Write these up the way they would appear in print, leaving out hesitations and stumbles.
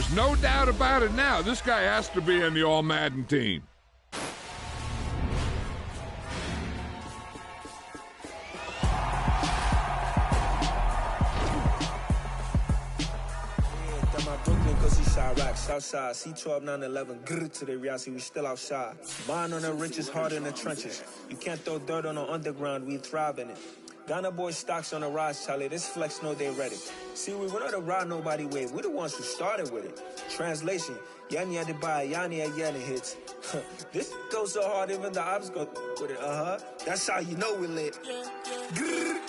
There's no doubt about it now. This guy has to be in the All-Madden team. Southside, C12, 911, grrr to the reality, we still outside. Bond on the richest, hard in the trenches. You can't throw dirt on the underground, we thrive in it. Ghana boys stocks on the rise, Charlie, this flex know they ready. See, we're not a ride nobody wave, we're the ones who started with it. Translation, Yani had to buy, Yani had Yanni hits. This goes so hard, even the ops go with it, That's how you know we lit. Grrr,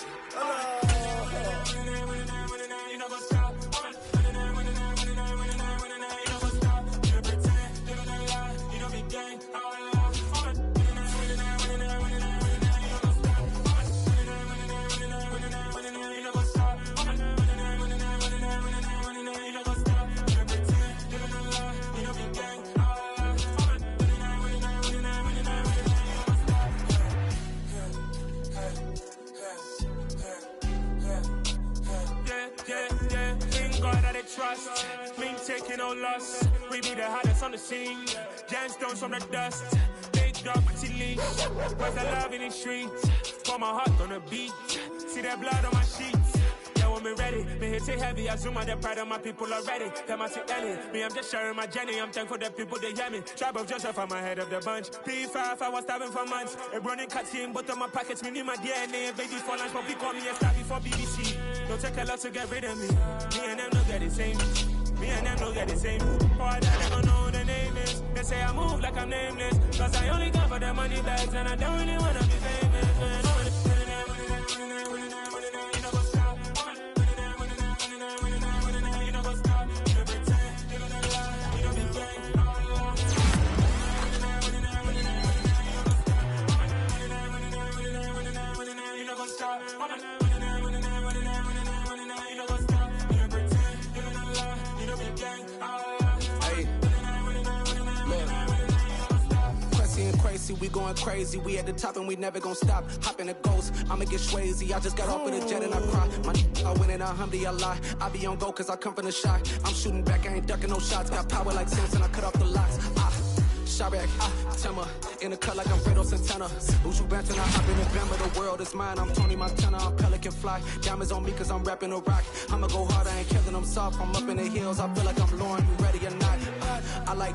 trust, me taking no loss. We be the hottest on the scene. Gemstones from the dust. Big dog with leash. Where's the love in the streets? Pour my heart on the beat. See that blood on my sheets. Yeah, when me ready, me hit it heavy. I zoom out the pride of my people already. Them I see Ellie. Me, I'm just sharing my journey. I'm thankful that people they hear me. Tribe of Joseph, I'm ahead of the bunch. P5, I was starving for months. A running cutscene, but on my pockets, me need my DNA. Baby for lunch, but we call me a star before BBC. Don't take a lot to get rid of me. Me and them don't get the same. Me and them don't get the same. Boy, they don't know who the name is. They say I move like I'm nameless. Cause I only come for the money bags and I don't really wanna be famous, man. We going crazy, we at the top and we never gonna stop. Hop in a ghost, I'ma get swayzy. I just got off with a jet and I cry. My I win in a Humvee, I lie. I be on go cause I come from the shot. I'm shooting back, I ain't ducking no shots. Got power like Samson, I cut off the locks. Shabak, Tema, in the cut like I'm Fredo Santana. Who's you Banton, I hop in the Bama, the world is mine. I'm Tony Montana, I'm Pelican Fly. Diamonds on me cause I'm rapping a rock. I'ma go hard, I ain't killing them soft. I'm up in the hills, I feel like I'm Lauren, you ready or not? I like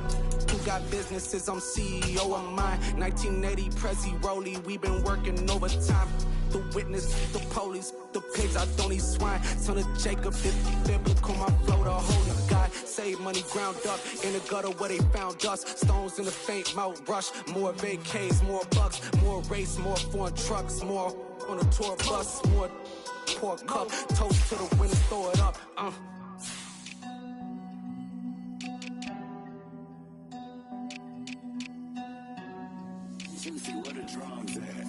who got businesses, I'm CEO of mine. 1980 Prezi Rolly, we been working overtime. The witness, the police, the pigs, I don't eat swine. Son of Jacob, 50 biblical, my flow, the holy God. Save money ground up in the gutter where they found us. Stones in the faint mouth rush. More vacays, more bucks, more race, more foreign trucks, more on a tour bus, more pour cup. Toast to the winners, throw it up. Juicy, where the drums at?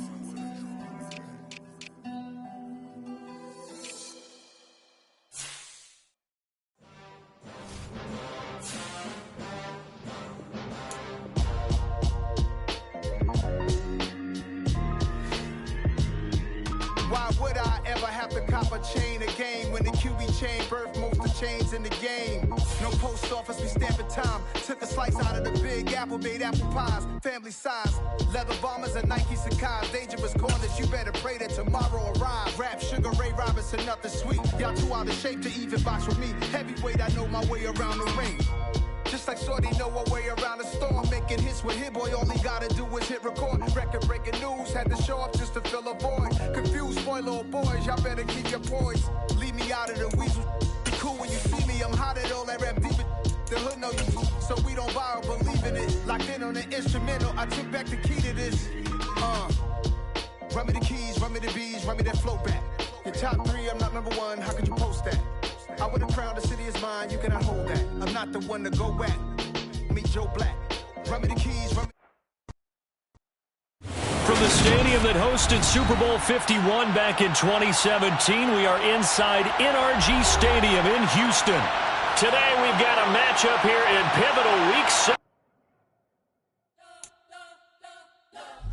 Why would I ever have to cop a chain again when the QB chain birthed most of chains in the game? No post office, we stamping time. Took a slice out of the big apple, made apple pies, family size. Leather bombers and Nike Sacai's, dangerous corners, you better pray that tomorrow arrives. Rap, Sugar Ray Robinson, nothing sweet. Y'all too out of shape to even box with me. Heavyweight, I know my way around the ring. Just like Shorty know her way around the storm. Making hits with Hit Boy, all he gotta do is hit record. Record breaking news, had to show up just to fill a void. Confused, spoiled little boys, y'all better keep your poise. Leave me out of the weasel. Be cool when you see me, I'm hot at all that rap deep. The hood know you, so we don't borrow, believe in it. Locked in on the instrumental, I took back the key to this. Run me the keys, run me the bees, run me that flow back. Your top three, I'm not number one, how could you post that? I would've crowned the city is mine, you cannot hold that. I'm not the one to go back. Meet Joe Black. Run me the keys, run me. From the stadium that hosted Super Bowl 51 back in 2017, we are inside NRG Stadium in Houston. Today we've got a matchup here in pivotal week 7.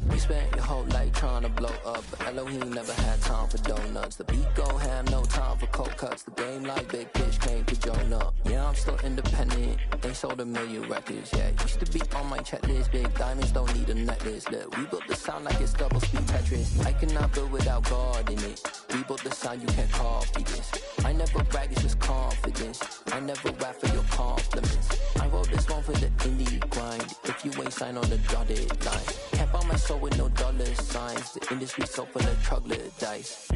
Respect your whole life. trying to blow up, but Elohim never had time for donuts. The beat go ham, no time for cold cuts. The game like Big Fish came to Jonah. Yeah, I'm still independent, ain't sold a million records. Yeah, used to be on my checklist. Big diamonds don't need a necklace. Look, we built the sound like it's double speed Tetris. I cannot build without God in it. We built the sound, you can't copy this. I never brag, it's just confidence. I never rap for your compliments. I wrote this one for the indie grind. If you ain't signed on the dotted line, can't buy my soul with no dollar signs. The industry so full of troglodytes.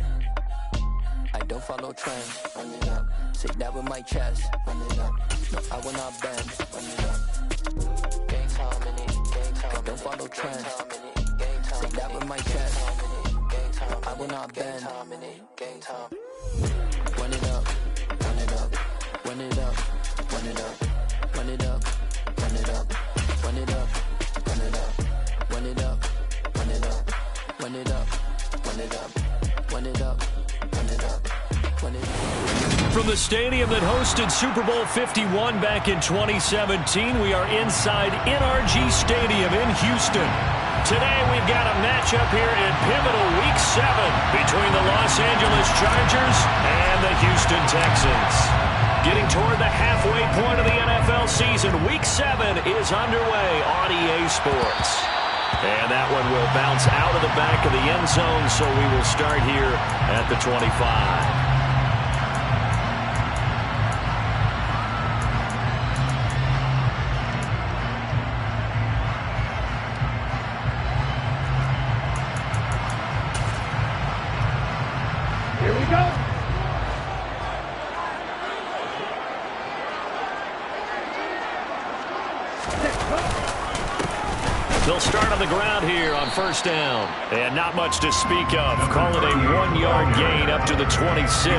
I don't follow trends. Run it up. Say that with my chest. Run it up. No, I will not bend. Run it up. Gang time in it. Gang time. I don't follow trends. Say that with my chest. No, I will not bend. Gang time. Run it up. Run it up. Run it up. Run it up. Run it up. Run it up. Run it up. Run it up. Run it up. Run it up. Run it up. Run it up. Run it up. Run it up. Run it up. From the stadium that hosted Super Bowl 51 back in 2017, we are inside NRG Stadium in Houston. Today we've got a matchup here in pivotal Week 7 between the Los Angeles Chargers and the Houston Texans. Getting toward the halfway point of the NFL season, Week 7 is underway on EA Sports. And that one will bounce out of the back of the end zone, so we will start here at the 25. They'll start on the ground here on first down. And not much to speak of. Call it a 1-yard gain up to the 26.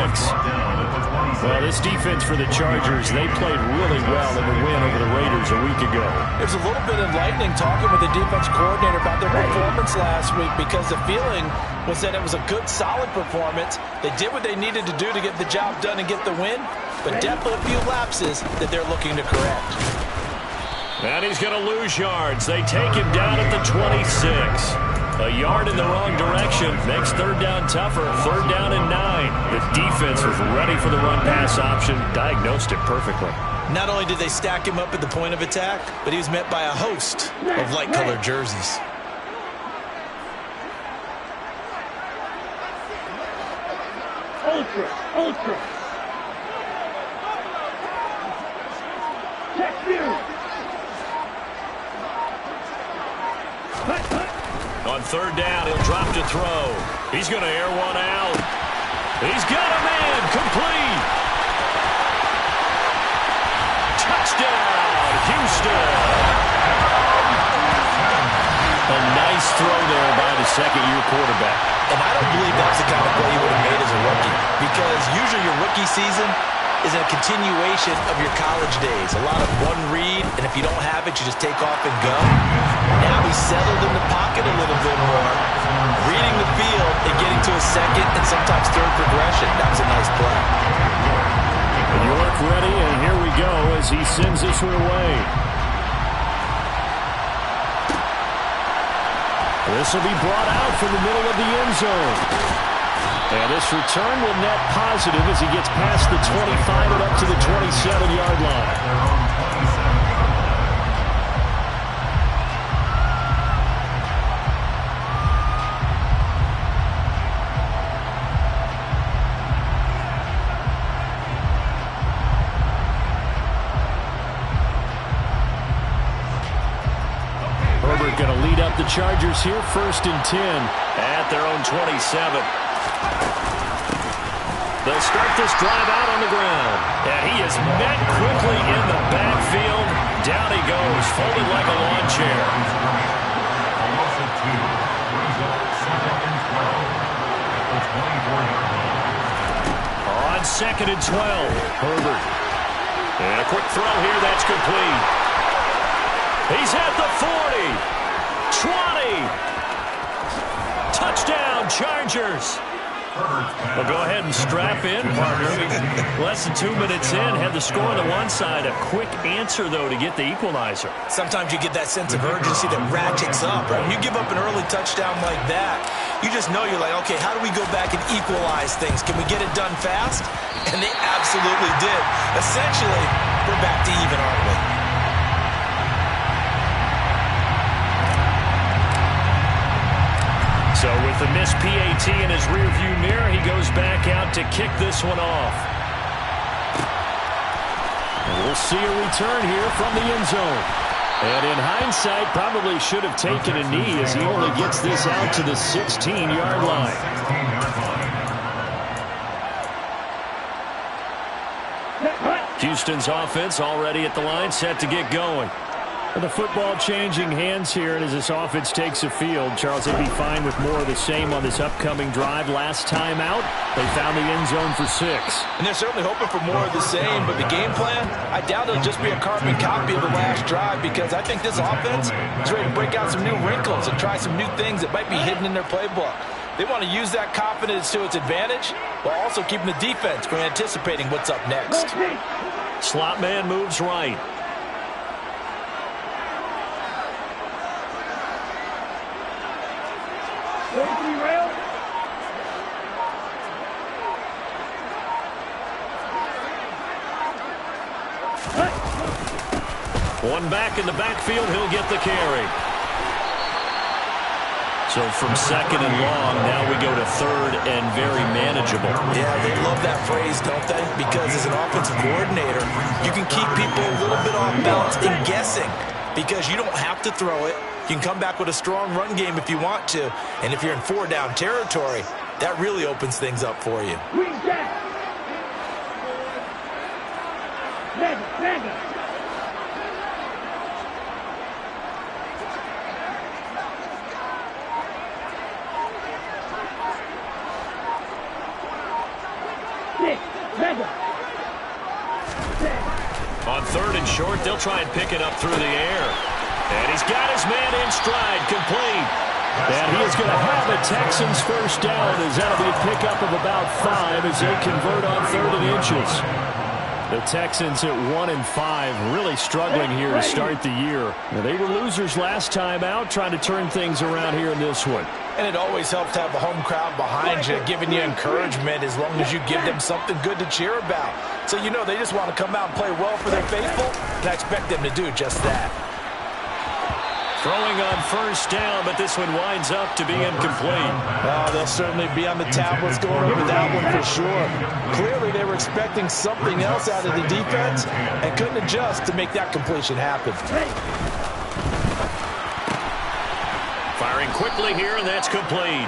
Well, this defense for the Chargers, they played really well in the win over the Raiders a week ago. It was a little bit enlightening talking with the defense coordinator about their performance last week, because the feeling was that it was a good, solid performance. They did what they needed to do to get the job done and get the win, but definitely a few lapses that they're looking to correct. And he's going to lose yards. They take him down at the 26. A yard in the wrong direction makes third down tougher. Third down and 9. The defense was ready for the run-pass option. Diagnosed it perfectly. Not only did they stack him up at the point of attack, but he was met by a host of light-colored jerseys. Ultra. Check you. On third down, he'll drop to throw. He's going to air one out. He's got a man, complete. Touchdown, Houston. A nice throw there by the second-year quarterback. And I don't believe that's the kind of play you would have made as a rookie, because usually your rookie season is a continuation of your college days. A lot of one read, and if you don't have it, you just take off and go. Now he's settled in the pocket a little bit more, reading the field and getting to a second and sometimes third progression. That was a nice play. And you look ready, and here we go as he sends this one away. This will be brought out from the middle of the end zone. And this return will net positive as he gets past the 25 and up to the 27-yard line. Herbert going to lead up the Chargers here, 1st and 10 at their own 27. They'll start this drive out on the ground. And he is met quickly in the backfield. Down he goes, folded like a lawn chair. On 2nd and 12, Herbert. And a quick throw here, that's complete. He's at the 40. 20. Touchdown, Chargers. Well, go ahead and strap in, partner. Less than 2 minutes in, had the score on the one side. A quick answer, though, to get the equalizer. Sometimes you get that sense of urgency that ratchets up, right? When you give up an early touchdown like that, you just know you're like, okay, how do we go back and equalize things? Can we get it done fast? And they absolutely did. Essentially, we're back to even, aren't we? So with the missed PAT in his rearview mirror, he goes back out to kick this one off. And we'll see a return here from the end zone. And in hindsight, probably should have taken a knee as he only gets this out to the 16-yard line. Houston's offense already at the line, set to get going. The football changing hands here, and as this offense takes the field, Charles, they'd be fine with more of the same on this upcoming drive. Last time out, they found the end zone for 6. And they're certainly hoping for more of the same, but the game plan, I doubt it'll just be a carbon copy of the last drive, because I think this offense is ready to break out some new wrinkles and try some new things that might be hidden in their playbook. They want to use that confidence to its advantage, while also keeping the defense from anticipating what's up next. Slot man moves right. One back in the backfield, he'll get the carry. So from second and long, now we go to third and very manageable. Yeah, they love that phrase, don't they? Because as an offensive coordinator, you can keep people a little bit off balance and guessing, because you don't have to throw it. You can come back with a strong run game if you want to. And if you're in 4-down territory, that really opens things up for you. On third and short, they'll try and pick it up through the air. And he's got his man in stride, complete. And he is going to have a Texans first down, as that'll be a pickup of about 5 as they convert on 3rd and inches. The Texans at 1-5, really struggling here to start the year. Now, they were losers last time out, trying to turn things around here in this one. And it always helps to have a home crowd behind you, giving you encouragement as long as you give them something good to cheer about. So you know they just want to come out and play well for their faithful, and I expect them to do just that. Throwing on first down, but this one winds up to be incomplete. Oh, they'll certainly be on the tablets going over that one for sure. Clearly they were expecting something else out of the defense and couldn't adjust to make that completion happen. Firing quickly here, and that's complete.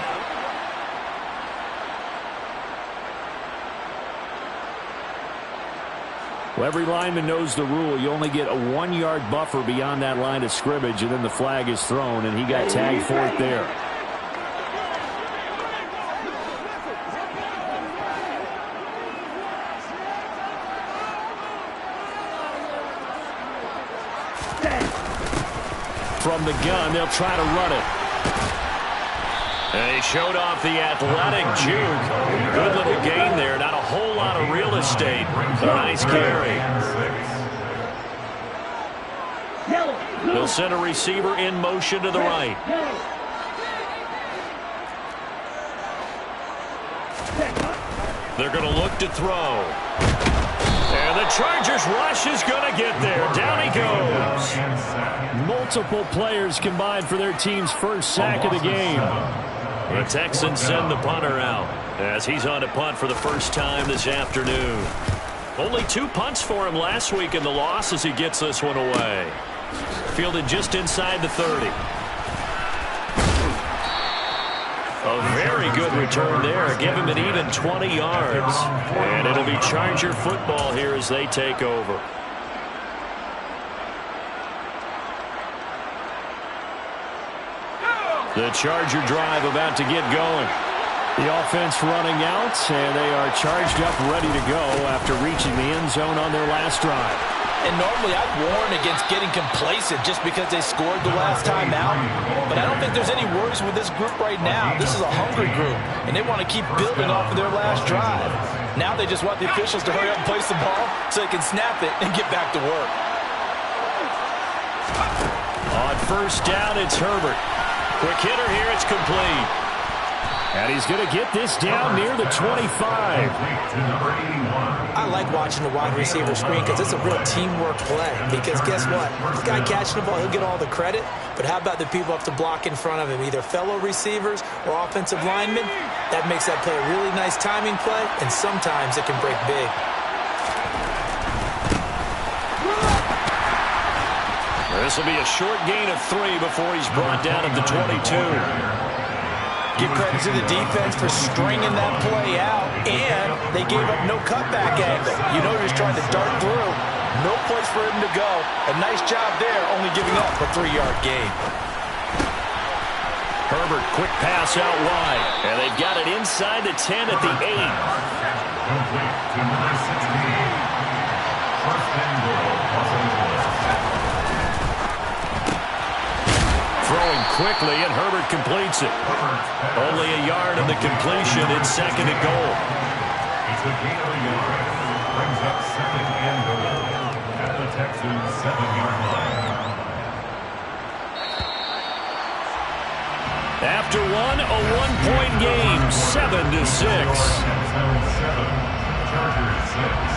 Well, every lineman knows the rule. You only get a 1-yard buffer beyond that line of scrimmage, and then the flag is thrown, and he got tagged for it there. From the gun, they'll try to run it. And he showed off the athletic juke. Good little gain there. Not a whole lot of real estate. A nice carry. They'll send a receiver in motion to the right. They're going to look to throw. And the Chargers rush is going to get there. Down he goes. Multiple players combined for their team's first sack of the game. The Texans send the punter out as he's on to punt for the first time this afternoon. Only 2 punts for him last week in the loss as he gets this one away. Fielded just inside the 30. A very good return there. Give him an even 20 yards. And it'll be Charger football here as they take over. The Charger drive about to get going. The offense running out, and they are charged up, ready to go after reaching the end zone on their last drive. And normally I'd warn against getting complacent just because they scored the last time out. But I don't think there's any worries with this group right now. This is a hungry group, and they want to keep building off of their last drive. Now they just want the officials to hurry up and place the ball so they can snap it and get back to work. On first down, it's Herbert. Quick hitter here, it's complete. And he's going to get this down near the 25. I like watching the wide receiver screen because it's a real teamwork play. Because guess what? The guy catching the ball, he'll get all the credit. But how about the people up to block in front of him, either fellow receivers or offensive linemen? That makes that play a really nice timing play, and sometimes it can break big. This will be a short gain of 3 before he's brought down at the 22. Give credit to the defense for stringing that play out, and they gave up no cutback angle. You know he's trying to dart through. No place for him to go. A nice job there, only giving up a 3-yard gain. Herbert, quick pass out wide. And they've got it inside the 10 at the 8. Complete to number 68. First and goal, Los Angeles. Throwing quickly, and Herbert completes it. Only a yard on the completion. It's second and goal. It's a gain of a yard. Brings up second and goal at the Texans' 7-yard line. After one, a 1-point game, 7-6. 7, Chargers 6.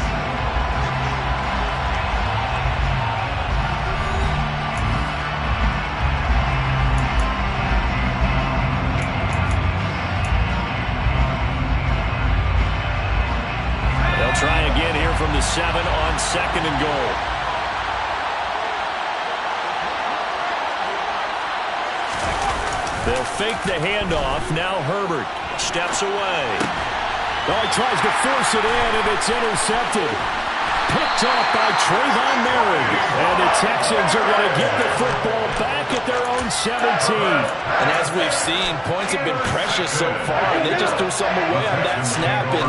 Try again here from the 7 on second and goal. They'll fake the handoff. Now Herbert steps away. Oh, he tries to force it in, and it's intercepted. Picked off by Trayvon Merrick. And the Texans are going to get the football back at their own 17. And as we've seen, points have been precious so far. They just threw some away on that snap. And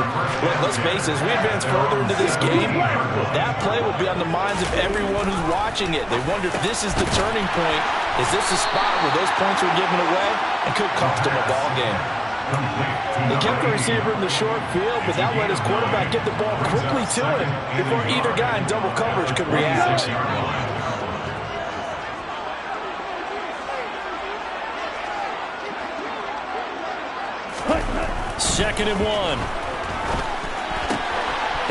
let's face it, as we advance further into this game, that play will be on the minds of everyone who's watching it. They wonder if this is the turning point. Is this a spot where those points are given away and could cost them a ball game? They kept the receiver in the short field, but that let his quarterback get the ball quickly to him before either guy in double coverage could react. Second and 1.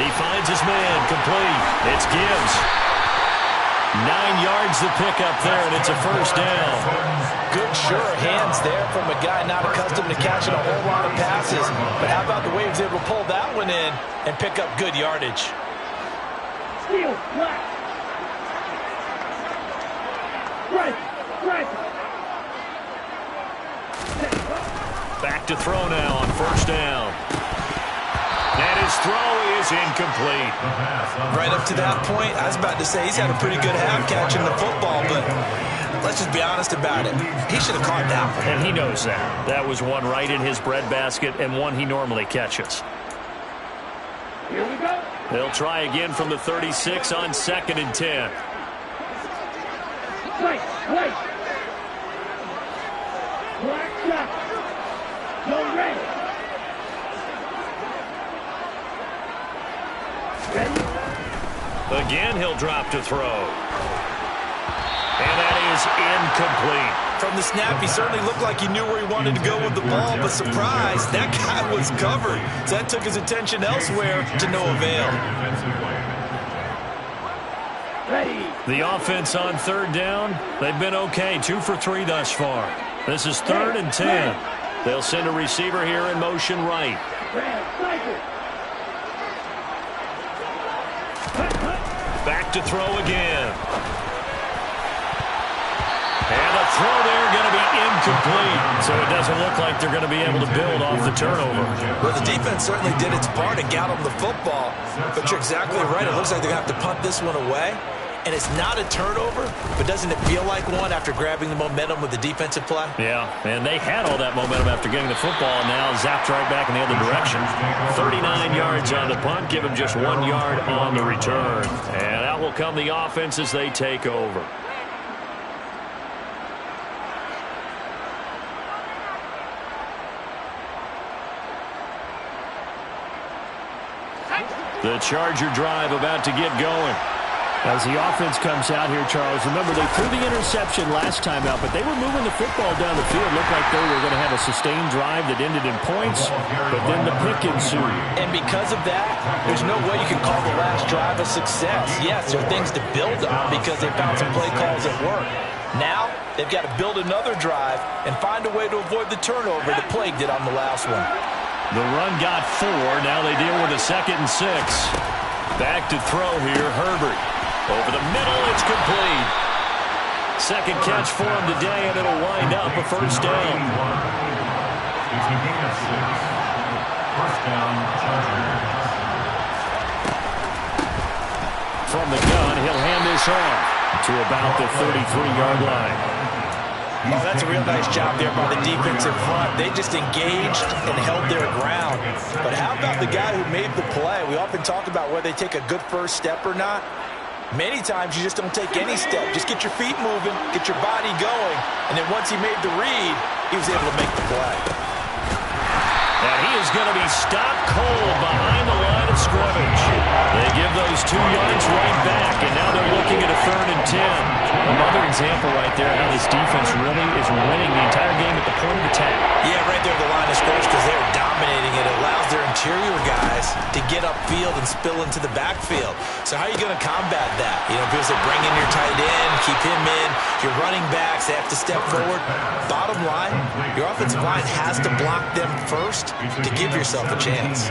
He finds his man, complete. It's Gibbs. 9 yards to pick up there, and it's a first down. Good, sure hands there from a guy not accustomed to catching a whole lot of passes. But how about the way he was able to pull that one in and pick up good yardage? Back to throw now on first down. And his throw is incomplete. Right up to that point, I was about to say he's had a pretty good half catching the football, but let's just be honest about it. He should have caught that one. And he knows that. That was one right in his breadbasket and one he normally catches. Here we go. They'll try again from the 36 on second and 10. Wait. Black shot. No ready. Again, he'll drop to throw. And that is incomplete. From the snap, he certainly looked like he knew where he wanted to go with the ball, but surprise, that guy was covered. So that took his attention elsewhere to no avail. The offense on third down, they've been okay. 2 for 3 thus far. This is third and 10. They'll send a receiver here in motion right. Back to throw again. And a throw there going to be incomplete. So it doesn't look like they're going to be able to build off the turnover. Well, the defense certainly did its part and got him the football. But you're exactly right. It looks like they're going to have to punt this one away. and it's not a turnover, but doesn't it feel like one after grabbing the momentum with the defensive play? Yeah, and they had all that momentum after getting the football, and now zapped right back in the other direction. 39 yards on the punt, give them just 1 yard on the return. And out will come the offense as they take over. The Charger drive about to get going. As the offense comes out here, Charles, remember they threw the interception last time out, but they were moving the football down the field. Looked like they were going to have a sustained drive that ended in points, but then the pick ensued. And because of that, there's no way you can call the last drive a success. Yes, there are things to build on because they found some play calls that work. Now, they've got to build another drive and find a way to avoid the turnover that plagued it on the last one. The run got 4. Now they deal with a 2nd and 6. Back to throw here, Herbert. Over the middle, it's complete. Second catch for him today, and it'll wind up a first down. It's a gain of 6. First down, Chargers. From the gun, he'll hand this off to about the 33-yard line. Oh, that's a real nice job there by the defensive front. They just engaged and held their ground. But how about the guy who made the play? We often talk about whether they take a good first step or not. Many times you just don't take any step. Just get your feet moving, get your body going, and then once he made the read, he was able to make the play. And he is going to be stopped cold behind the line of scrimmage. They give those 2 yards right back, and now they're looking at a 3rd and 10. Another example right there how this defense really is winning the entire game at the point of attack. Yeah, right there at the line of scrimmage because they're dominating it. It allows their interior guys to get upfield and spill into the backfield. So how are you going to combat that? You know, because they bring in your tight end, keep him in. Your running backs, they have to step forward. Bottom line, your offensive line has to block them first to give yourself a chance.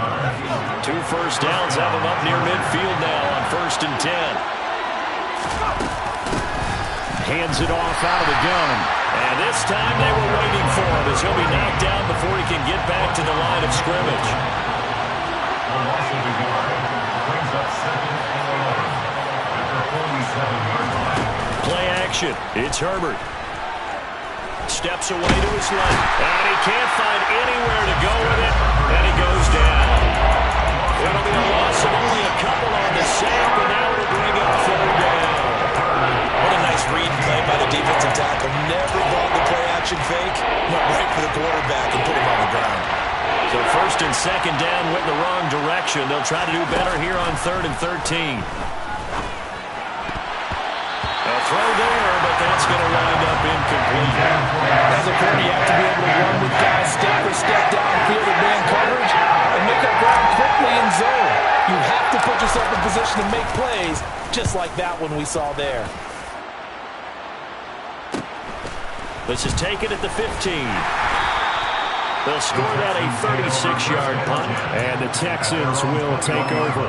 2 first downs have them up near midfield now on 1st and 10. Hands it off out of the gun. And this time they were waiting for him as he'll be knocked down before he can get back to the line of scrimmage. Brings up 2nd and 11 at the 47-yard line. Play action. It's Herbert. Steps away to his left. And he can't find anywhere to go with it. And he goes down. It'll be a loss of only a couple on the sack, and now it'll bring up 3rd down. What a nice read and play by the defensive tackle. Never bought the play-action fake. Went right for the quarterback and put him on the ground. So 1st and 2nd down went in the wrong direction. They'll try to do better here on 3rd and 13. A throw there, but that's going to wind up incomplete. As a corner, you have to be able to run with guys step for step downfield in man coverage and make up ground quickly in zone. You have to put yourself in position to make plays, just like that one we saw there. This is taken at the 15. They'll score that a 36-yard punt, and the Texans will take over.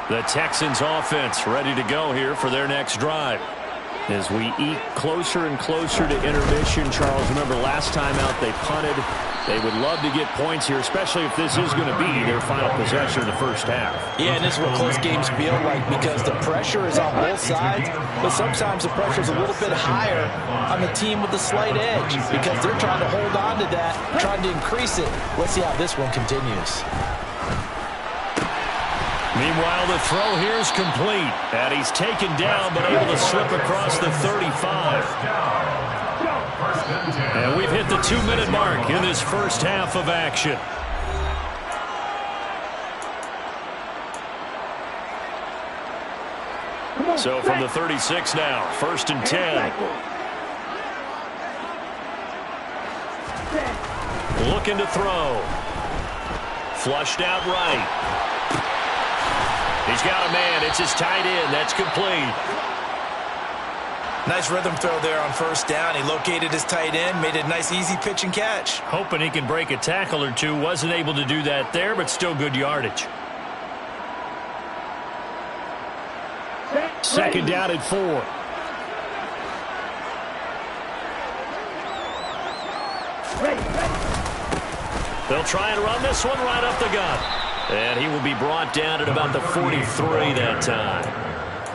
The Texans offense ready to go here for their next drive. As we eat closer and closer to intermission, Charles, remember last time out they punted. They would love to get points here, especially if this is going to be their final possession of the first half. Yeah, and this is what close games feel like because the pressure is on both sides, but sometimes the pressure is a little bit higher on the team with the slight edge because they're trying to hold on to that, trying to increase it. Let's see how this one continues. Meanwhile, the throw here is complete, and he's taken down but able to slip across the 35. And we've hit the 2-minute mark in this first half of action. So from the 36 now, 1st and 10. Looking to throw. Flushed out right. He's got a man. It's his tight end. That's complete. Nice rhythm throw there on 1st down. He located his tight end, made a nice easy pitch and catch. Hoping he can break a tackle or two. Wasn't able to do that there, but still good yardage. 2nd down at 4. They'll try and run this one right up the gut. And he will be brought down at about the 43 that time.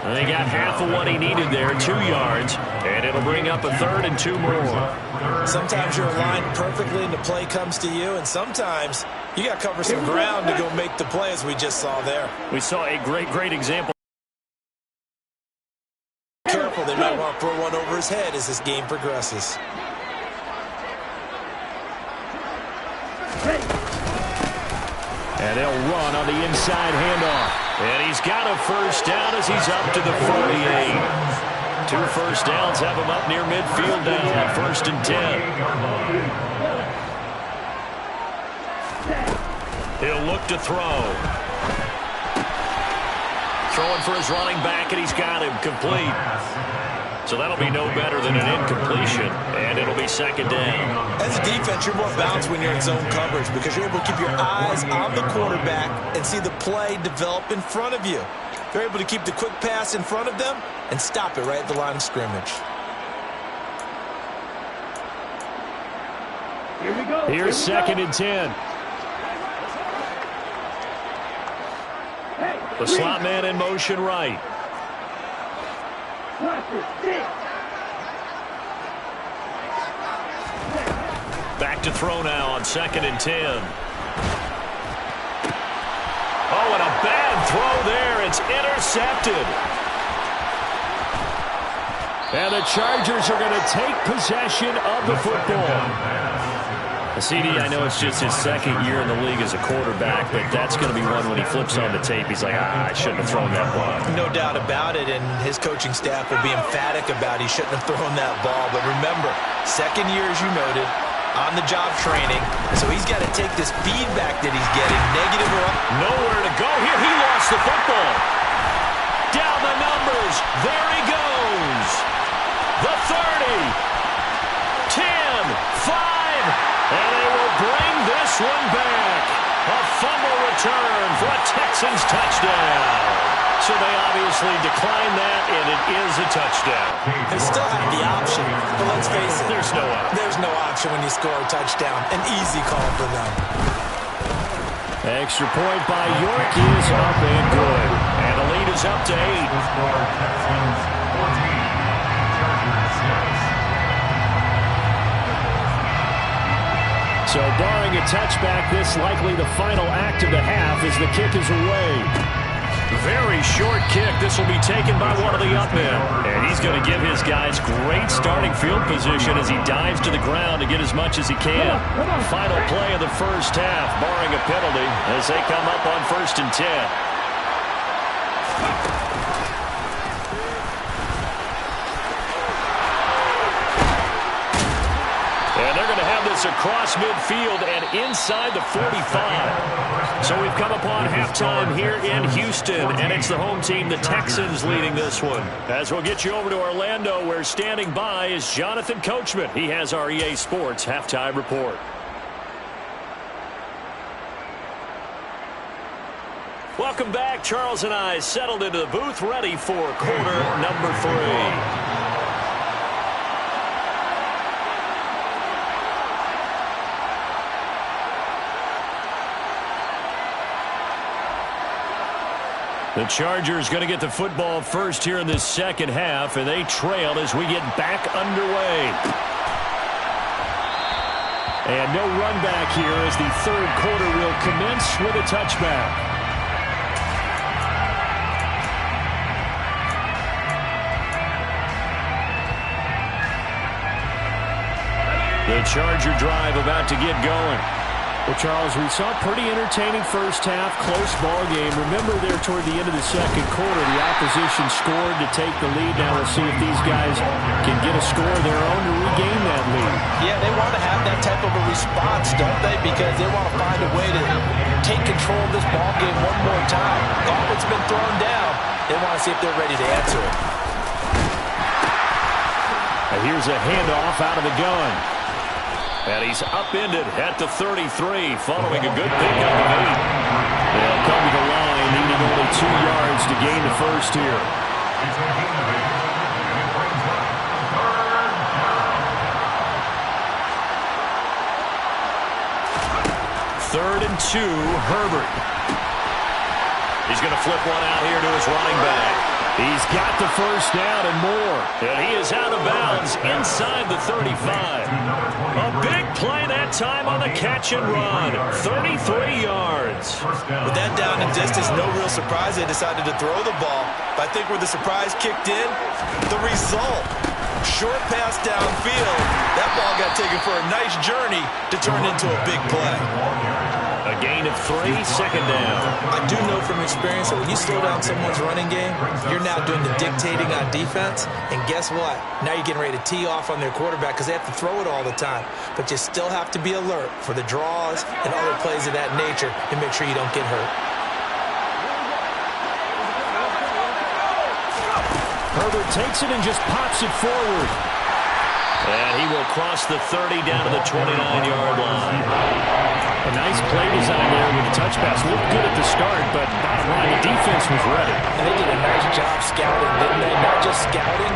And they got half of what he needed there, 2 yards, and it'll bring up a 3rd and 2 more. Sometimes you're aligned perfectly and the play comes to you, and sometimes you got to cover some ground to go make the play, as we just saw there. We saw a great example. Careful, they might want to throw one over his head as this game progresses. And they'll run on the inside handoff. And he's got a first down as he's up to the 48. 2 first downs have him up near midfield now on 1st and 10. He'll look to throw. Throwing for his running back, and he's got him complete. So that'll be no better than an incompletion, and it'll be 2nd down. As a defense, you're more balanced when you're in zone coverage because you're able to keep your eyes on the quarterback and see the play develop in front of you. You're able to keep the quick pass in front of them and stop it right at the line of scrimmage. Here we go. Here's 2nd and 10. The slot man in motion right. Back to throw now on 2nd and 10. Oh, and a bad throw there. It's intercepted. And the Chargers are going to take possession of the football. CD, I know it's just his 2nd year in the league as a quarterback, but that's going to be one when he flips on the tape. He's like, I shouldn't have thrown that ball. No doubt about it, and his coaching staff will be emphatic about he shouldn't have thrown that ball. But remember, 2nd year, as you noted, on-the-job training, so he's got to take this feedback that he's getting, negative or up. Nowhere to go here. He lost the football. Down the numbers. There he goes. The 30. 10. 5. And they will bring this one back. A fumble return for a Texans touchdown. So they obviously declined that, and it is a touchdown. They still have the option, but let's face it. There's no option. There's no option when you score a touchdown. An easy call for them. Extra point by York is up and good. And the lead is up to 8. Texans 14, Chargers 6. So barring a touchback, this likely the final act of the half as the kick is away. Very short kick. This will be taken by one of the up men. And he's going to give his guys great starting field position as he dives to the ground to get as much as he can. Final play of the first half, barring a penalty, as they come up on 1st and 10. And they're going to have this across midfield and inside the 45. So we've come upon halftime here in Houston, and it's the home team, the Texans, leading this one. As we'll get you over to Orlando, where standing by is Jonathan Coachman. He has our EA Sports halftime report. Welcome back. Charles and I settled into the booth, ready for quarter number 3. The Chargers going to get the football first here in this second half, and they trail as we get back underway. And no run back here as the 3rd quarter will commence with a touchback. The Charger drive about to get going. Well, Charles, we saw a pretty entertaining first half, close ball game. Remember there toward the end of the second quarter, the opposition scored to take the lead. Now we'll see if these guys can get a score of their own to regain that lead. Yeah, they want to have that type of a response, don't they? Because they want to find a way to take control of this ball game one more time. Gauntlet's been thrown down. They want to see if they're ready to answer it. And here's a handoff out of the gun. And he's upended at the 33, following a good pickup of 8. They'll come to the line, needing only 2 yards to gain the first here. 3rd and 2, Herbert. He's going to flip one out here to his running back. He's got the first down and more. And he is out of bounds inside the 35. A big play that time on the catch and run. 33 yards. With that down and distance, no real surprise they decided to throw the ball. But I think where the surprise kicked in, the result. Short pass downfield. That ball got taken for a nice journey to turn into a big play. A gain of 3, 2nd down. I do know from experience that when you slow down someone's running game, you're now doing the dictating on defense. And guess what? Now you're getting ready to tee off on their quarterback because they have to throw it all the time. But you still have to be alert for the draws and other plays of that nature and make sure you don't get hurt. Herbert takes it and just pops it forward. And he will cross the 30 down to the 29-yard line. A nice play design there with the touch pass. Looked good at the start, but bottom line, the defense was ready. And they did a nice job scouting, didn't they? Not just scouting,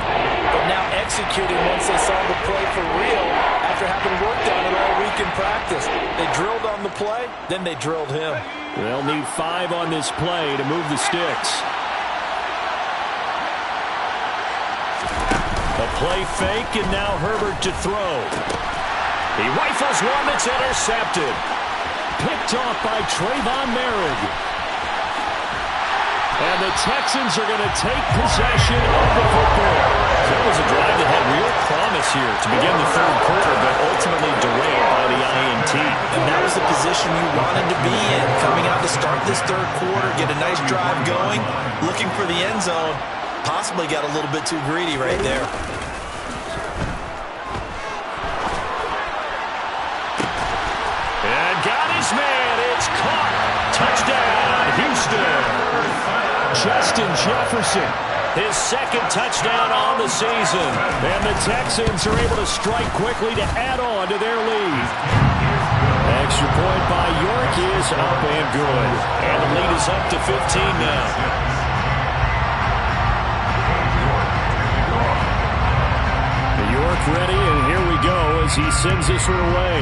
but now executing once they saw the play for real after having worked on it all week in practice. They drilled on the play, then they drilled him. They'll need 5 on this play to move the sticks. A play fake, and now Herbert to throw. He rifles one that's intercepted. Picked off by Trayvon Merritt. And the Texans are going to take possession of the football. That was a drive that had real promise here to begin the 3rd quarter, but ultimately derailed by the INT. And that was the position you wanted to be in, coming out to start this 3rd quarter, get a nice drive going, looking for the end zone. Possibly got a little bit too greedy right there. And got his man. It's caught. Touchdown, Houston. Justin Jefferson, his 2nd touchdown on the season. And the Texans are able to strike quickly to add on to their lead. Extra point by York is up and good. And the lead is up to 15 now. York ready, and here we go as he sends this one away.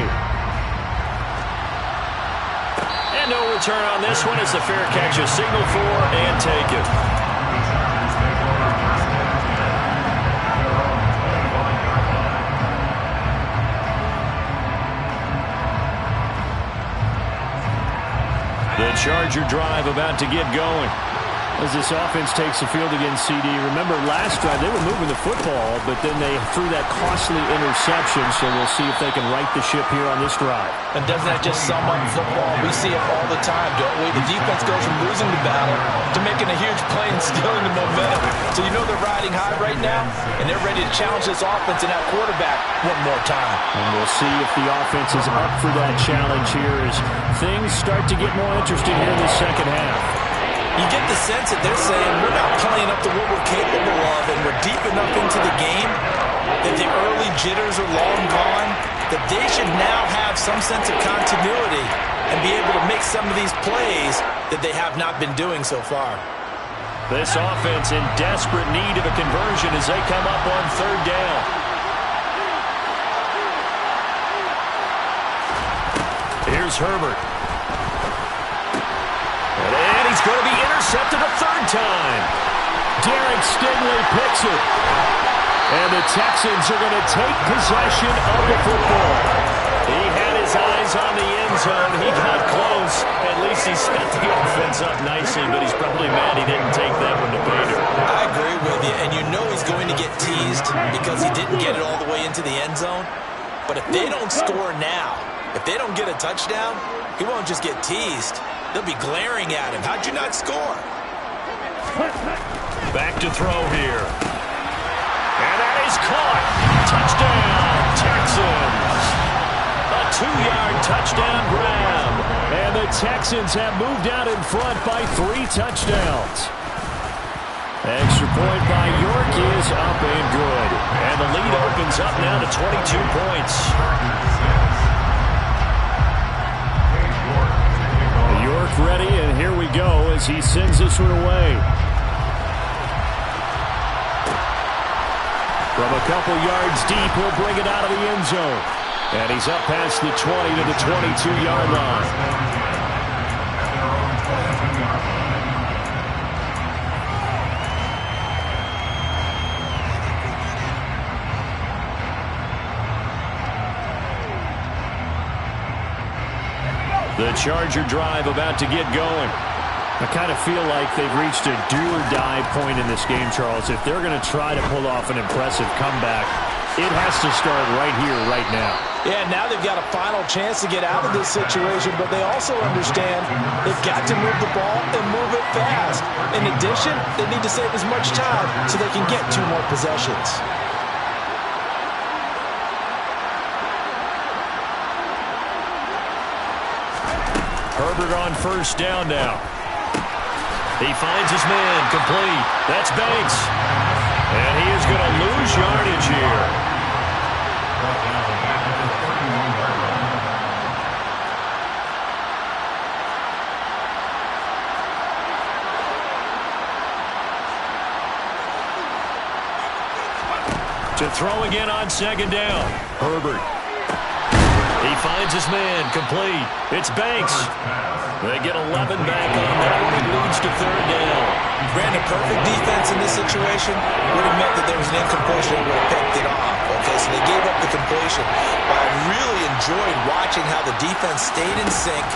And no return on this one as the fair catch is signaled for and taken. The Charger drive about to get going. As this offense takes the field against CD, remember last drive they were moving the football, but then they threw that costly interception, so we'll see if they can right the ship here on this drive. And doesn't that just sum up football? We see it all the time, don't we? The defense goes from losing the battle to making a huge play and stealing the momentum. So you know they're riding high right now, and they're ready to challenge this offense and that quarterback one more time. And we'll see if the offense is up for that challenge here as things start to get more interesting here in the 2nd half. You get the sense that they're saying we're not playing up to what we're capable of, and we're deep enough into the game that the early jitters are long gone, that they should now have some sense of continuity and be able to make some of these plays that they have not been doing so far. This offense in desperate need of a conversion as they come up on 3rd down. Here's Herbert. And he's going to be intercepted a 3rd time. Derek Stingley picks it. And the Texans are going to take possession of the football. He had his eyes on the end zone. He got close. At least he set the offense up nicely, but he's probably mad he didn't take that one to Bader. I agree with you, and you know he's going to get teased because he didn't get it all the way into the end zone. But if they don't score now, if they don't get a touchdown, he won't just get teased. They'll be glaring at him. How'd you not score? Back to throw here. And that is caught. Touchdown, Texans. A 2-yard touchdown grab. And the Texans have moved out in front by 3 touchdowns. Extra point by York is up and good. And the lead opens up now to 22 points. York ready, and here we go as he sends this one away. From a couple yards deep, he'll bring it out of the end zone. And he's up past the 20 to the 22-yard line. The Charger drive about to get going. I kind of feel like they've reached a do-or-die point in this game, Charles. If they're going to try to pull off an impressive comeback, it has to start right here, right now. Yeah, now they've got a final chance to get out of this situation, but they also understand they've got to move the ball and move it fast. In addition, they need to save as much time so they can get 2 more possessions. Herbert on first down now. He finds his man, complete. That's Banks. And he is going to lose yardage here. To throw again on second down. Herbert. He finds his man, complete. It's Banks. They get 11 back on that one. It leads to third down. Brandon, perfect defense in this situation would have meant that there was an incompletion that would have picked it off. Okay, so they gave up the completion. But I really enjoyed watching how the defense stayed in sync,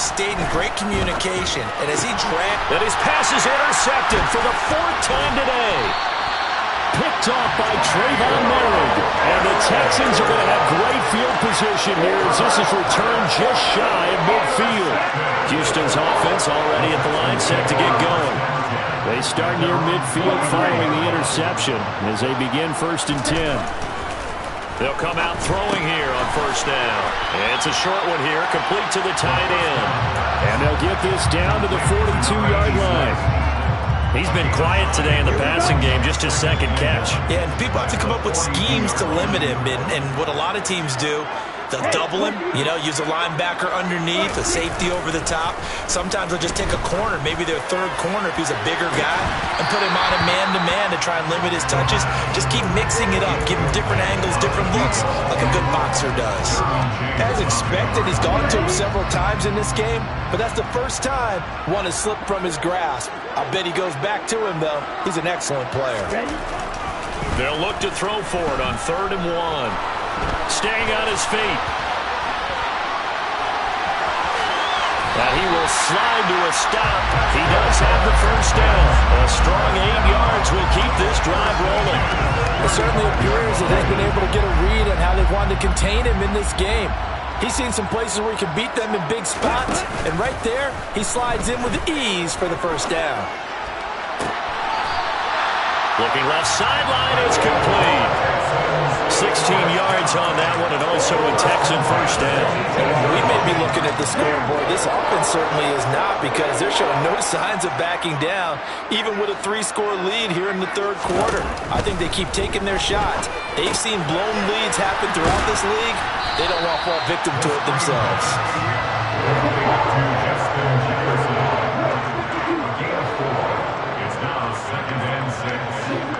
stayed in great communication, and as he dragged... And his pass is intercepted for the 4th time today. Picked off by Trayvon Merritt. And the Texans are going to have great field position here as this is returned just shy of midfield. Houston's offense already at the line set to get going. They start near midfield following the interception as they begin 1st and 10. They'll come out throwing here on first down. It's a short one here, complete to the tight end. And they'll get this down to the 42-yard line. He's been quiet today in the passing game, just his 2nd catch. Yeah, and people have to come up with schemes to limit him. And what a lot of teams do, they'll double him, use a linebacker underneath, a safety over the top. Sometimes they'll just take a corner, maybe their 3rd corner if he's a bigger guy, and put him on a man-to-man to try and limit his touches. Just keep mixing it up, give him different angles, different looks, like a good boxer does. As expected, he's gone to him several times in this game, but that's the first time one has slipped from his grasp. I bet he goes back to him, though. He's an excellent player. They'll look to throw for it on 3rd and 1. Staying on his feet. Now he will slide to a stop. He does have the first down. A strong 8 yards will keep this drive rolling. It certainly appears that they've been able to get a read on how they've wanted to contain him in this game. He's seen some places where he can beat them in big spots, and right there, he slides in with ease for the first down. Looking left sideline, it's complete. 16 yards on that one, and also a Texan first down. And while we may be looking at the scoreboard, this offense certainly is not, because they're showing no signs of backing down, even with a 3-score lead here in the 3rd quarter. I think they keep taking their shots. They've seen blown leads happen throughout this league. They don't want to fall victim to it themselves.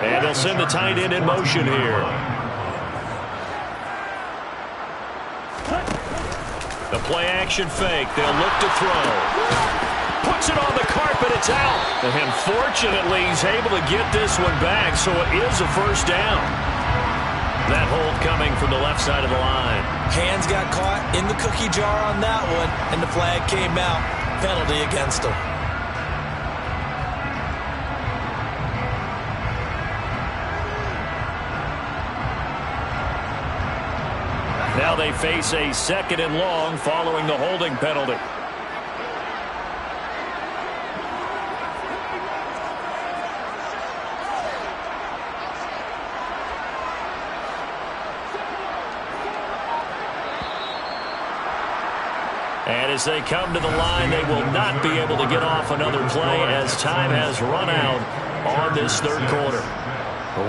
And they'll send the tight end in motion here. The play action fake. They'll look to throw. Puts it on the carpet. It's out. And fortunately, he's able to get this one back, so it is a first down. That hold coming from the left side of the line. Hands got caught in the cookie jar on that one, and the flag came out. Penalty against him. Now they face a 2nd and long following the holding penalty. And as they come to the line, they will not be able to get off another play as time has run out on this 3rd quarter.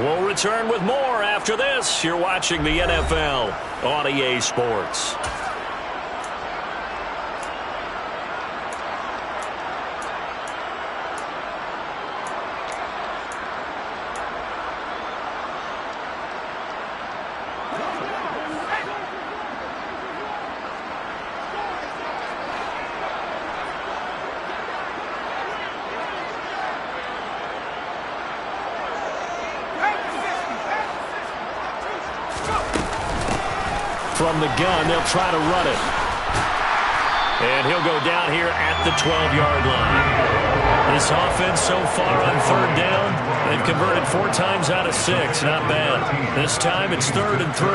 We'll return with more after this. You're watching the NFL on EA Sports. From the gun, they'll try to run it. And he'll go down here at the 12-yard line. This offense so far on third down, they've converted 4 times out of 6. Not bad. This time it's 3rd and 3.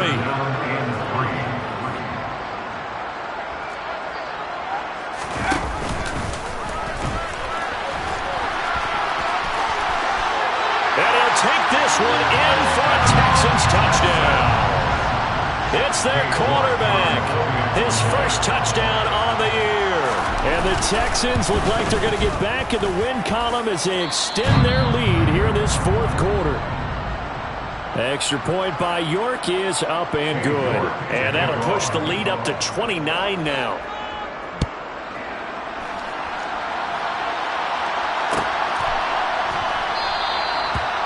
And he'll take this one in for a Texans touchdown. It's their quarterback. His first touchdown on the year. And the Texans look like they're going to get back in the win column as they extend their lead here in this 4th quarter. Extra point by York is up and good. And that'll push the lead up to 29 now.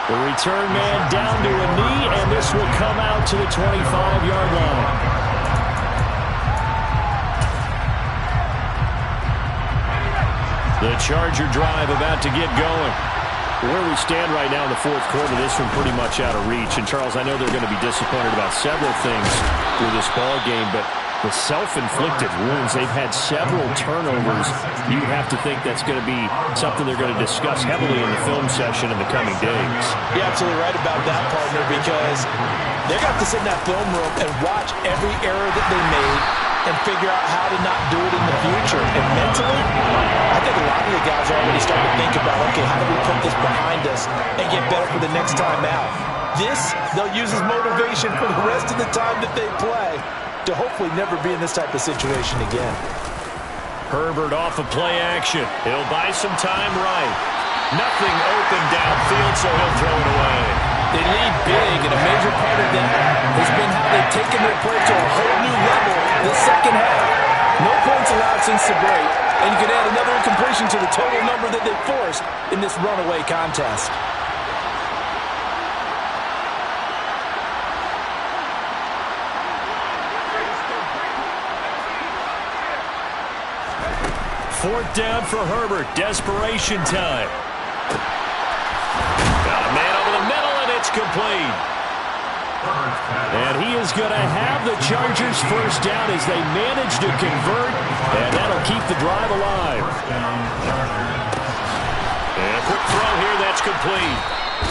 The return man down to a knee, and this will come out to the 25-yard line. The Charger drive about to get going. Where we stand right now in the 4th quarter, this one pretty much out of reach. And, Charles, I know they're going to be disappointed about several things through this ball game, but the self-inflicted wounds, they've had several turnovers. You have to think that's going to be something they're going to discuss heavily in the film session in the coming days. You're absolutely right about that, partner, because they're going to have to sit in that film room and watch every error that they made and figure out how to not do it in the future. And mentally, I think a lot of the guys are already starting to think about, okay, how do we put this behind us and get better for the next time out? This, they'll use as motivation for the rest of the time that they play to hopefully never be in this type of situation again. Herbert off of play action. He'll buy some time right. Nothing open downfield, so he'll throw it away. They lead big, and a major part of that has been how they've taken their play to a whole new level this second half. No points allowed since the break, and you can add another incompletion to the total number that they forced in this runaway contest. Fourth down for Herbert. Desperation time. Got a man over the middle, and it's complete. And he is going to have the Chargers first down as they manage to convert, and that'll keep the drive alive. And a quick throw here, that's complete.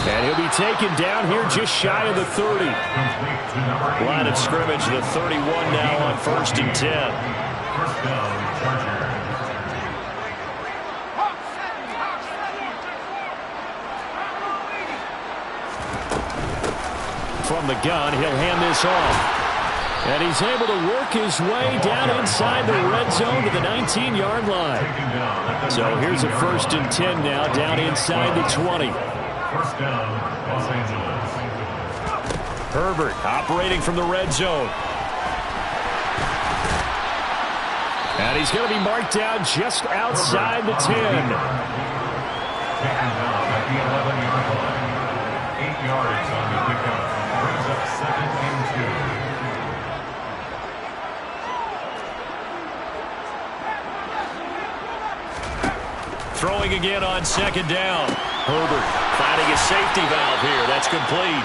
And he'll be taken down here just shy of the 30. Line of scrimmage, the 31 now on 1st and 10. First down, Chargers. From the gun, he'll hand this off. And he's able to work his way down inside the red zone to the 19-yard line. So here's a 1st and 10 now, down inside the 20. First down, Los Angeles. Herbert operating from the red zone. And he's going to be marked down just outside the 10. Taken down at the 11-yard line. 8 yards on the pickup. Brings up 2nd and 2. Throwing again on 2nd down. Herbert finding a safety valve here. That's complete.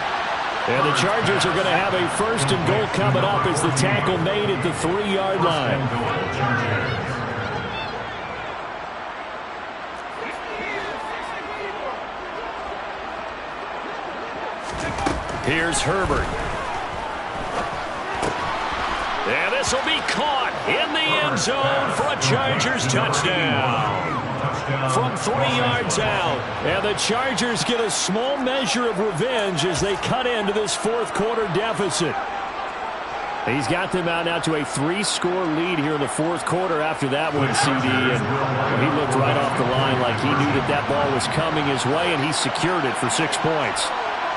And the Chargers are going to have a 1st and goal coming up as the tackle made at the 3-yard line. Here's Herbert. And this will be caught in the end zone for a Chargers touchdown. From 3 yards out. And the Chargers get a small measure of revenge as they cut into this 4th quarter deficit. He's got them out now to a 3-score lead here in the 4th quarter after that one, CD. And he looked right off the line like he knew that ball was coming his way, and he secured it for 6 points.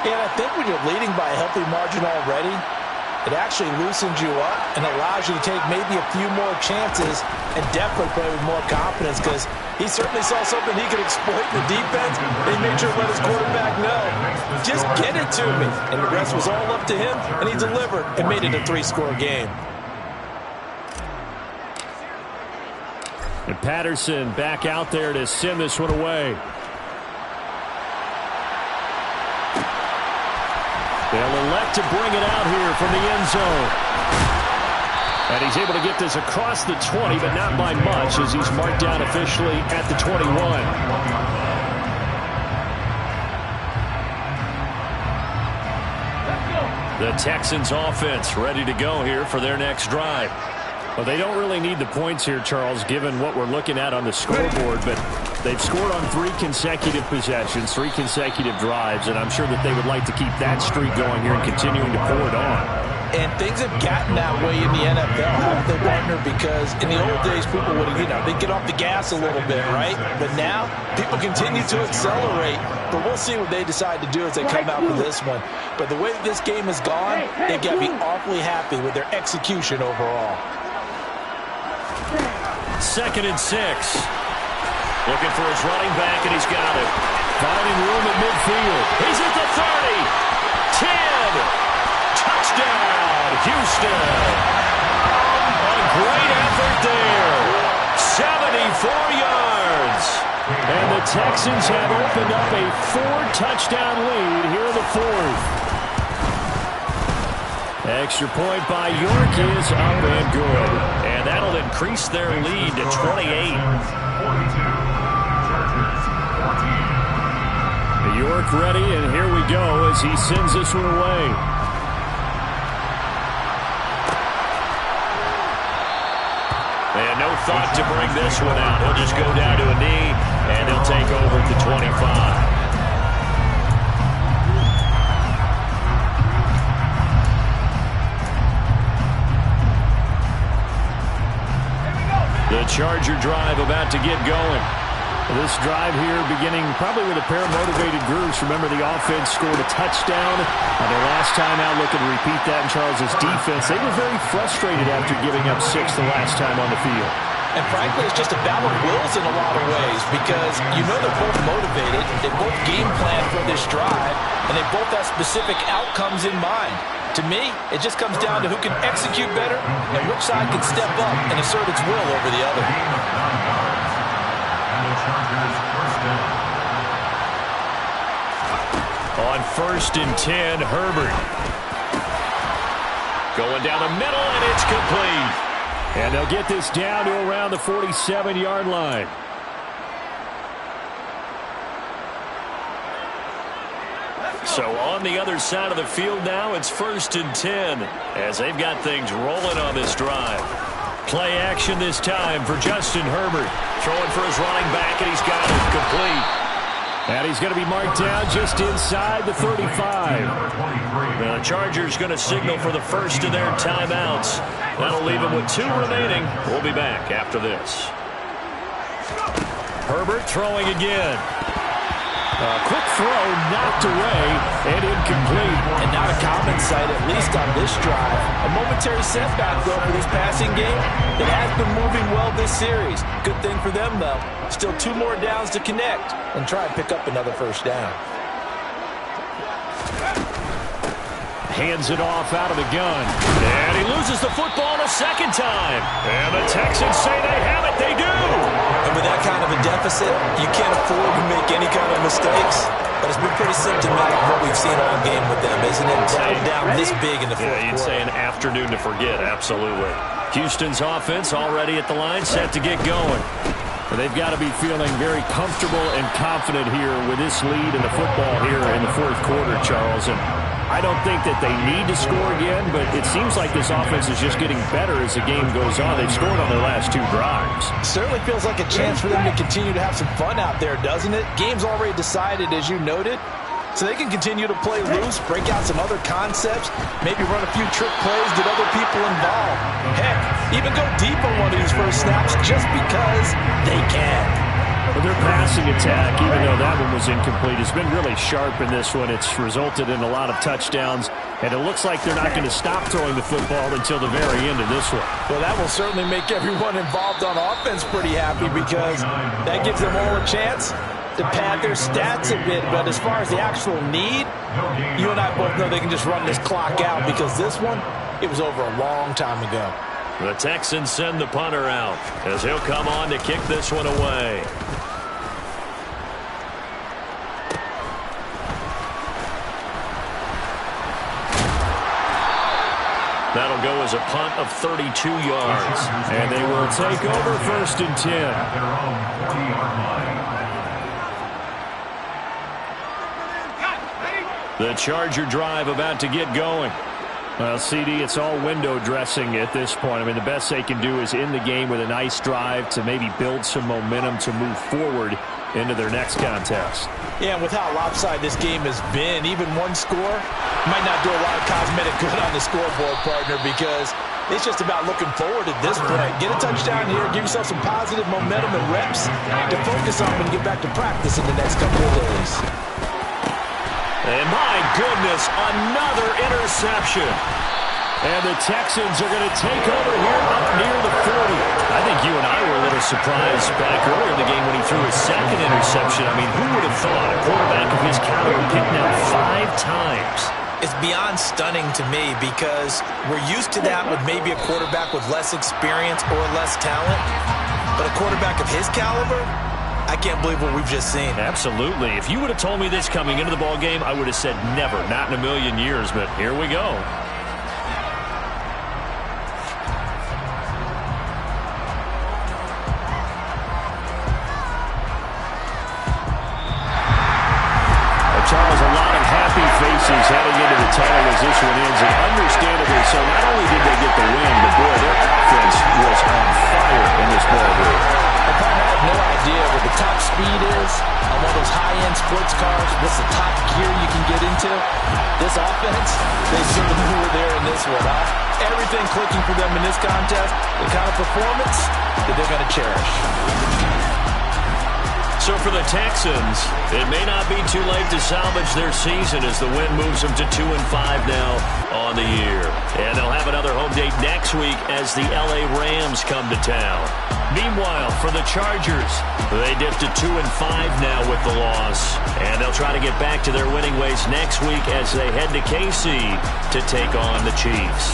Yeah, I think when you're leading by a healthy margin already, it actually loosens you up and allows you to take maybe a few more chances and definitely play with more confidence, because he certainly saw something he could exploit in the defense, and he made sure to let his quarterback know, just get it to me. And the rest was all up to him, and he delivered and made it a 3-score game. And Patterson back out there to send this one away. They'll elect to bring it out here from the end zone. And he's able to get this across the 20, but not by much, as he's marked down officially at the 21. The Texans offense ready to go here for their next drive. Well, they don't really need the points here, Charles, given what we're looking at on the scoreboard, but they've scored on 3 consecutive possessions, 3 consecutive drives, and I'm sure that they would like to keep that streak going here and continuing to pour it on. And things have gotten that way in the NFL, haven't they, partner? Because in the old days, people would, they'd get off the gas a little bit, right? But now, people continue to accelerate. But we'll see what they decide to do as they come out for this one. But the way that this game has gone, they've got to be awfully happy with their execution overall. 2nd and 6. Looking for his running back, and he's got it. Finding room at midfield. He's at the 30. 10. Touchdown, Houston. A great effort there. 74 yards. And the Texans have opened up a 4-touchdown lead here in the 4th. Extra point by York is up and good. And that'll increase their lead to 28. York ready, and here we go as he sends this one away. And no thought to bring this one out. He'll just go down to a knee, and he'll take over at the 25. The Charger drive about to get going. This drive here beginning probably with a pair of motivated groups. Remember, the offense scored a touchdown on their last time out. Looking to repeat that in Charles's defense. They were very frustrated after giving up 6 the last time on the field. And frankly, it's just a battle of wills in a lot of ways because they're both motivated. They both game plan for this drive, and they both have specific outcomes in mind. To me, it just comes down to who can execute better and which side can step up and assert its will over the other. On 1st and 10, Herbert. Going down the middle, and it's complete. And they'll get this down to around the 47-yard line. So on the other side of the field now, it's 1st and 10 as they've got things rolling on this drive. Play action this time for Justin Herbert. Throwing for his running back, and he's got it complete. And he's going to be marked down just inside the 35. The Chargers going to signal for the first of their timeouts. That'll leave them with 2 remaining. We'll be back after this. Herbert throwing again. A quick throw knocked away and incomplete. And not a common sight, at least on this drive. A momentary setback, though, for this passing game that has been moving well this series. Good thing for them, though. Still 2 more downs to connect and try and pick up another first down. Hands it off out of the gun. And he loses the football a second time. And the Texans say they have it. They do. And with that kind of a deficit, you can't afford to make any kind of mistakes. But it's been pretty symptomatic of what we've seen all game with them, isn't it? Down this big in the fourth quarter. You'd say an afternoon to forget. Absolutely. Houston's offense already at the line, set to get going. They've got to be feeling very comfortable and confident here with this lead in the football here in the 4th quarter, Charles. And I don't think that they need to score again, but it seems like this offense is just getting better as the game goes on. They've scored on their last 2 drives. Certainly feels like a chance for them to continue to have some fun out there, doesn't it? Game's already decided, as you noted. So they can continue to play loose, break out some other concepts, maybe run a few trick plays, get other people involved. Heck, even go deep on one of these first snaps just because they can. But their passing attack, even though that one was incomplete, has been really sharp in this one. It's resulted in a lot of touchdowns, and it looks like they're not going to stop throwing the football until the very end of this one. Well, that will certainly make everyone involved on offense pretty happy because that gives them all a chance to pad their stats a bit. But as far as the actual need, you and I both know they can just run this clock out because this one, it was over a long time ago. The Texans send the punter out as he'll come on to kick this one away. That'll will go as a punt of 32 yards. And they will take over 1st and 10. At their own 40-yard line. The Charger drive about to get going. Well, CD, it's all window dressing at this point. I mean, the best they can do is end the game with a nice drive to maybe build some momentum to move forward into their next contest. Yeah, and with how lopsided this game has been, even one score might not do a lot of cosmetic good on the scoreboard, partner, because it's just about looking forward at this point. Get a touchdown here, give yourself some positive momentum and reps to focus on when you get back to practice in the next couple of days. And my goodness, another interception. And the Texans are going to take over here up near the 40. I think you and I were a little surprised back earlier in the game when he threw his second interception. I mean, who would have thought a quarterback of his caliber picked out 5 times? It's beyond stunning to me because we're used to that with maybe a quarterback with less experience or less talent. But a quarterback of his caliber, I can't believe what we've just seen. Absolutely. If you would have told me this coming into the ball game, I would have said never, not in a million years. But here we go. Charles, a lot of happy faces heading into the tunnel as this one ends, and understandably so. Not only did they get the win, but boy, their offense was on fire in this ball game. I have no idea what the top speed is on one of those high-end sports cars. What's the top gear you can get into? This offense, they certainly were there in this one, huh? Everything clicking for them in this contest, the kind of performance that they're going to cherish. So for the Texans, it may not be too late to salvage their season as the win moves them to 2-5 now on the year. And they'll have another home date next week as the LA Rams come to town. Meanwhile, for the Chargers, they dip to 2-5 now with the loss. And they'll try to get back to their winning ways next week as they head to KC to take on the Chiefs.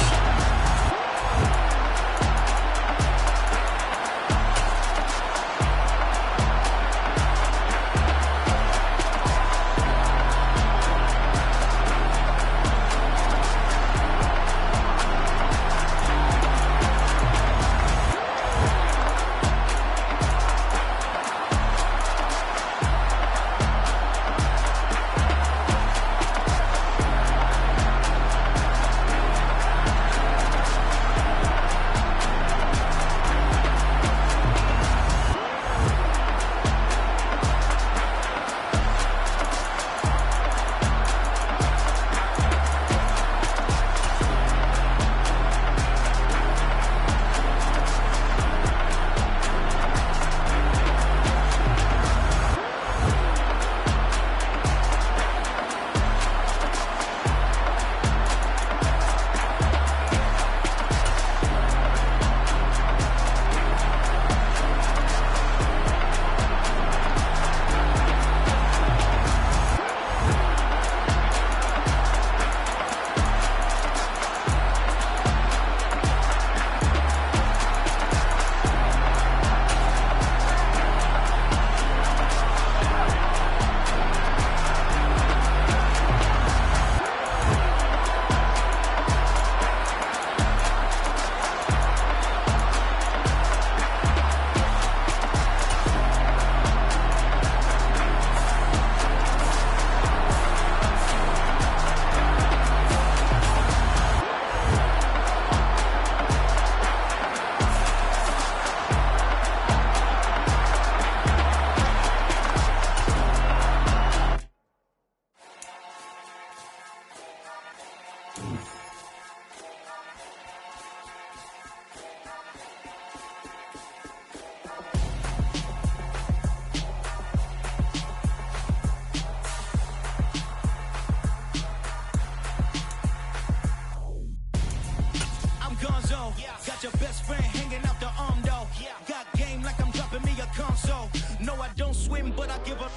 Got your best friend hanging out the arm though. Got game like I'm dropping me a console. No, I don't swim, but I give a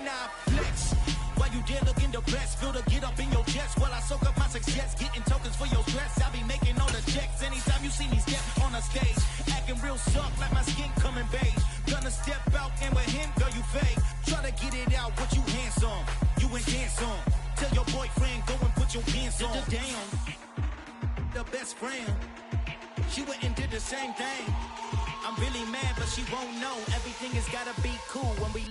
nah flex. While you there looking depressed, feel the get up in your chest while I soak up my success, getting tokens for your stress. I be making all the checks anytime you see me step on a stage, acting real suck like my skin coming beige. Gonna step out and with him, girl, you fake. Try to get it out, what you handsome, you ain't dance on. Tell your boyfriend go and put your pants on. Down. her best friend. She went and did the same thing. I'm really mad, but she won't know. Everything has gotta be cool when we live.